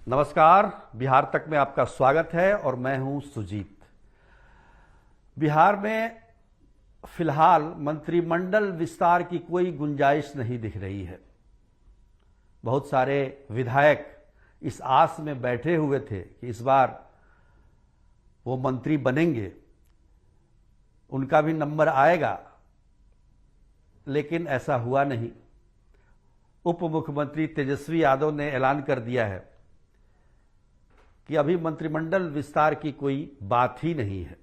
नमस्कार। बिहार तक में आपका स्वागत है और मैं हूं सुजीत। बिहार में फिलहाल मंत्रिमंडल विस्तार की कोई गुंजाइश नहीं दिख रही है। बहुत सारे विधायक इस आस में बैठे हुए थे कि इस बार वो मंत्री बनेंगे, उनका भी नंबर आएगा, लेकिन ऐसा हुआ नहीं। उप मुख्यमंत्री तेजस्वी यादव ने ऐलान कर दिया है कि अभी मंत्रिमंडल विस्तार की कोई बात ही नहीं है।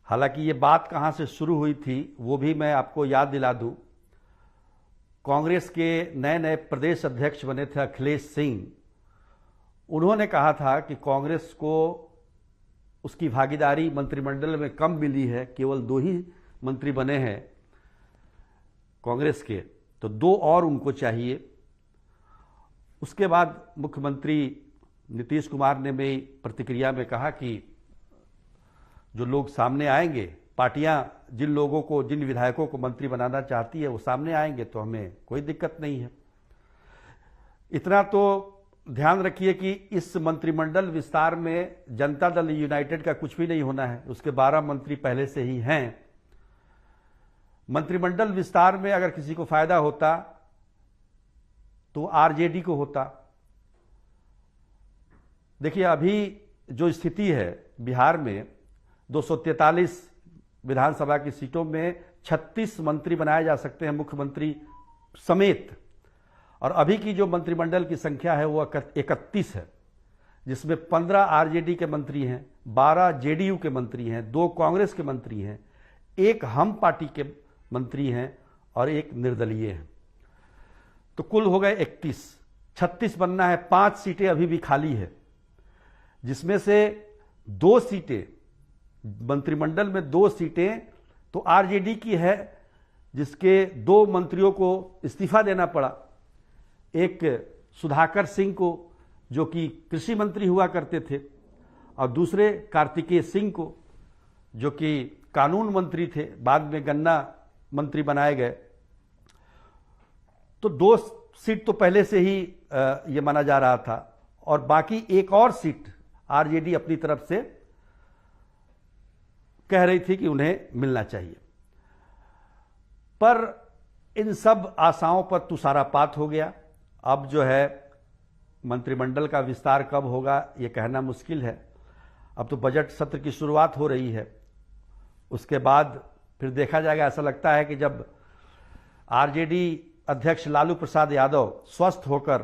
हालांकि ये बात कहां से शुरू हुई थी वो भी मैं आपको याद दिला दूं। कांग्रेस के नए नए प्रदेश अध्यक्ष बने थे अखिलेश सिंह, उन्होंने कहा था कि कांग्रेस को उसकी भागीदारी मंत्रिमंडल में कम मिली है, केवल 2 ही मंत्री बने हैं कांग्रेस के, तो 2 और उनको चाहिए। उसके बाद मुख्यमंत्री नीतीश कुमार ने भी प्रतिक्रिया में कहा कि जो लोग सामने आएंगे, पार्टियां जिन लोगों को, जिन विधायकों को मंत्री बनाना चाहती है वो सामने आएंगे तो हमें कोई दिक्कत नहीं है। इतना तो ध्यान रखिए कि इस मंत्रिमंडल विस्तार में जनता दल यूनाइटेड का कुछ भी नहीं होना है। उसके 12 मंत्री पहले से ही हैं। मंत्रिमंडल विस्तार में अगर किसी को फायदा होता तो आरजेडी को होता। देखिए, अभी जो स्थिति है बिहार में, 243 विधानसभा की सीटों में 36 मंत्री बनाए जा सकते हैं मुख्यमंत्री समेत, और अभी की जो मंत्रिमंडल की संख्या है वो 31 है, जिसमें 15 आरजेडी के मंत्री हैं, 12 जेडीयू के मंत्री हैं, 2 कांग्रेस के मंत्री हैं, 1 हम पार्टी के मंत्री हैं और 1 निर्दलीय हैं। तो कुल हो गए 31। 36 बनना है। 5 सीटें अभी भी खाली है, जिसमें से 2 सीटें मंत्रिमंडल में, 2 सीटें तो आरजेडी की है, जिसके 2 मंत्रियों को इस्तीफा देना पड़ा। एक सुधाकर सिंह को, जो कि कृषि मंत्री हुआ करते थे, और दूसरे कार्तिकेय सिंह को, जो कि कानून मंत्री थे, बाद में गन्ना मंत्री बनाए गए। तो 2 सीट तो पहले से ही ये माना जा रहा था, और बाकी 1 और सीट आरजेडी अपनी तरफ से कह रही थी कि उन्हें मिलना चाहिए। पर इन सब आशाओं पर तुषारापात हो गया। अब जो है मंत्रिमंडल का विस्तार कब होगा ये कहना मुश्किल है। अब तो बजट सत्र की शुरुआत हो रही है, उसके बाद फिर देखा जाएगा। ऐसा लगता है कि जब आरजेडी अध्यक्ष लालू प्रसाद यादव स्वस्थ होकर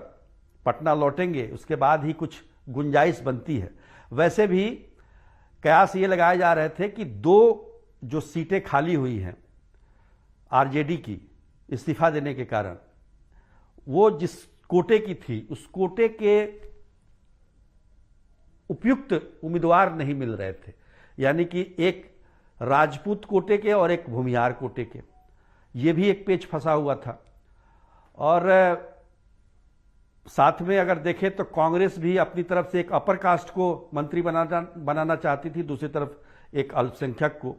पटना लौटेंगे, उसके बाद ही कुछ गुंजाइश बनती है। वैसे भी कयास ये लगाए जा रहे थे कि 2 जो सीटें खाली हुई हैं आरजेडी की इस्तीफा देने के कारण, वो जिस कोटे की थी उस कोटे के उपयुक्त उम्मीदवार नहीं मिल रहे थे। यानी कि एक राजपूत कोटे के और एक भूमिहार कोटे के, ये भी एक पेच फंसा हुआ था। और साथ में अगर देखें तो कांग्रेस भी अपनी तरफ से एक अपर कास्ट को मंत्री बनाना चाहती थी, दूसरी तरफ एक अल्पसंख्यक को।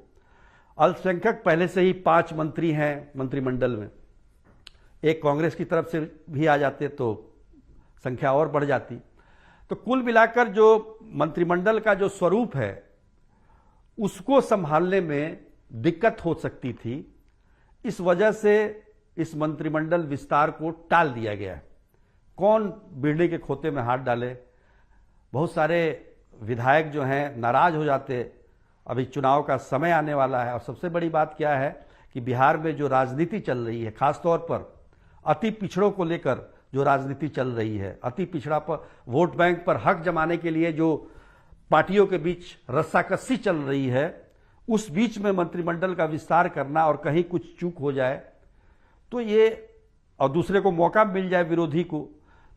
अल्पसंख्यक पहले से ही 5 मंत्री हैं मंत्रिमंडल में, एक कांग्रेस की तरफ से भी आ जाते तो संख्या और बढ़ जाती। तो कुल मिलाकर जो मंत्रिमंडल का जो स्वरूप है उसको संभालने में दिक्कत हो सकती थी। इस वजह से इस मंत्रिमंडल विस्तार को टाल दिया गया है। कौन बीड़े के खोते में हाथ डाले। बहुत सारे विधायक जो हैं नाराज हो जाते। अभी चुनाव का समय आने वाला है, और सबसे बड़ी बात क्या है कि बिहार में जो राजनीति चल रही है, खासतौर पर अति पिछड़ों को लेकर जो राजनीति चल रही है, अति पिछड़ा पर वोट बैंक पर हक जमाने के लिए जो पार्टियों के बीच रस्साकसी चल रही है, उस बीच में मंत्रिमंडल का विस्तार करना और कहीं कुछ चूक हो जाए तो ये, और दूसरे को मौका मिल जाए विरोधी को,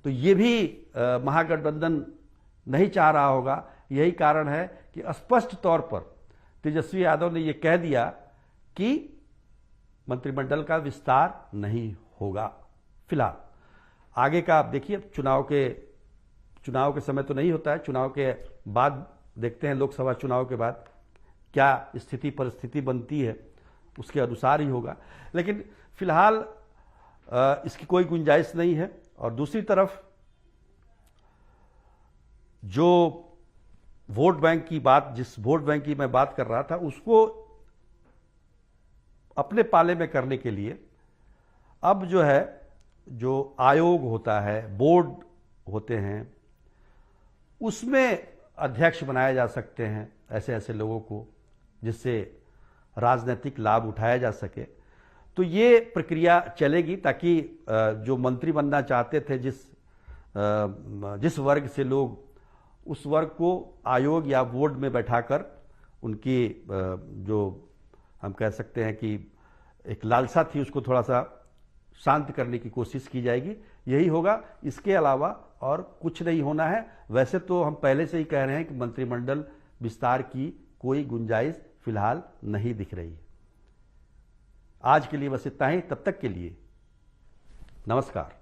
तो ये भी महागठबंधन नहीं चाह रहा होगा। यही कारण है कि स्पष्ट तौर पर तेजस्वी यादव ने यह कह दिया कि मंत्रिमंडल का विस्तार नहीं होगा फिलहाल। आगे का आप देखिए, चुनाव के समय तो नहीं होता है, चुनाव के बाद देखते हैं, लोकसभा चुनाव के बाद क्या स्थिति परिस्थिति बनती है उसके अनुसार ही होगा। लेकिन फिलहाल इसकी कोई गुंजाइश नहीं है। और दूसरी तरफ जो वोट बैंक की बात, जिस वोट बैंक की मैं बात कर रहा था, उसको अपने पाले में करने के लिए अब जो है, जो आयोग होता है, बोर्ड होते हैं, उसमें अध्यक्ष बनाए जा सकते हैं ऐसे ऐसे लोगों को, जिससे राजनीतिक लाभ उठाया जा सके। तो ये प्रक्रिया चलेगी ताकि जो मंत्री बनना चाहते थे, जिस वर्ग से लोग, उस वर्ग को आयोग या बोर्ड में बैठाकर उनकी जो हम कह सकते हैं कि एक लालसा थी, उसको थोड़ा सा शांत करने की कोशिश की जाएगी। यही होगा, इसके अलावा और कुछ नहीं होना है। वैसे तो हम पहले से ही कह रहे हैं कि मंत्रिमंडल विस्तार की कोई गुंजाइश फिलहाल नहीं दिख रही है। आज के लिए बस इतना ही। तब तक के लिए नमस्कार।